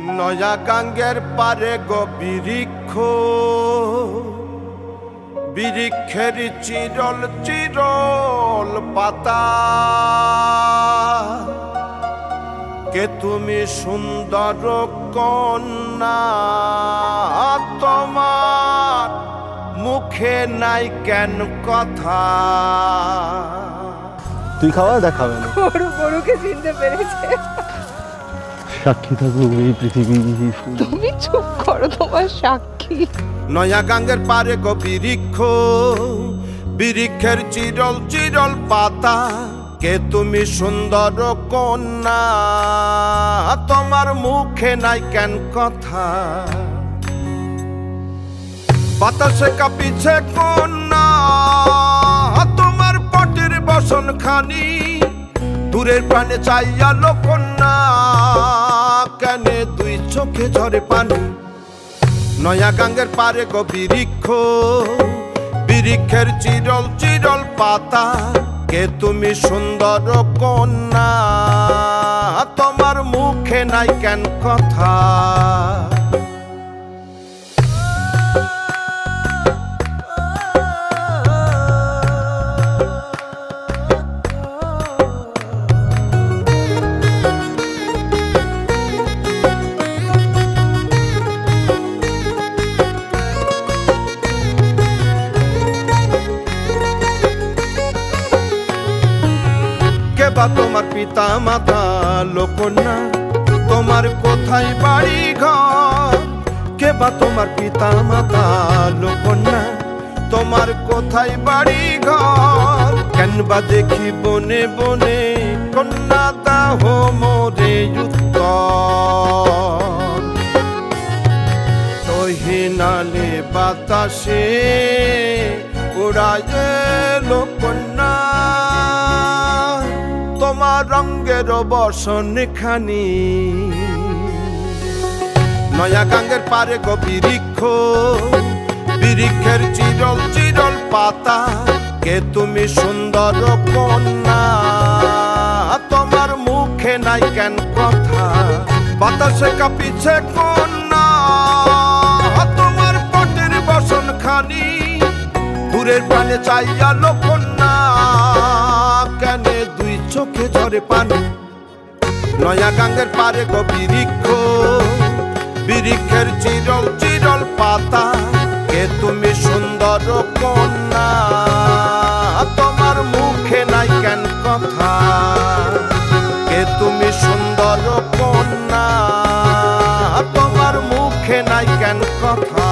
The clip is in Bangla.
নয়া গাঙ্গের পারে গো বৃক্ষ, বৃক্ষের চিরল চিরল পাতা। কে তুমি সুন্দর কন্যা, তোমার মুখে নাই কেন কথা? তুই খাওয়া দেখাবে না, গরুকে চিনতে পেরেছে। সাক্ষী থাকবো এই পৃথিবী। তুমি চুপ করো, তোমার সাক্ষী। নয়া গাঙ্গের পারে গো বৃক্ষ, বৃক্ষের চিরল চিরল পাতা। কে তুমি সুন্দর কন্যা, তোমার মুখে নাই কেন কথা? বাতাসে কাঁপিছে কন্যা, তোমার পটের বসন খানি। দূরের প্রাণে চাইয়া কন্যা, কেনে দুই চোখে ঝরে পানি। নয়া গাঙ্গের পারে গো বৃক্ষ, বৃক্ষের চিরল চিরল পাতা। কে তুমি সুন্দর কন্যা, তোমার মুখে নাই কেন কথা? বা তোমার পিতা মাতা লোকন্যা, তোমার কোথায় বাড়ি ঘর? কে বা তোমার পিতা মাতা লোকন্যা, তোমার কোথায় বাড়ি ঘর? কেন বা দেখি বনে বনে কন্যা দাহ মোরে উত্তর। তহিনালে বাতাসে উড়ায় লোকন্যা, তোমার রঙের বসন খানি। নয়া গাঙ্গের পারে গো বৃক্ষ, বৃক্ষের চিরল চিরল পাতা। কে তুমি সুন্দর কন্যা, তোমার মুখে নাই কেন কথা? বাতাসে কাঁপিছে কন্যা, তোমার পটের বসন খানি। দূরের প্রাণে চাইয়া কন্যা, কেনে দুই চোখে ঝরে পানি। নয়া গাঙ্গের পারে গো বৃক্ষ, বৃক্ষের চিরল চিরল পাতা। কে তুমি সুন্দর কন্যা, তোমার মুখে নাই কেন কথা? কে তুমি সুন্দর কন্যা, তোমার মুখে নাই কেন কথা?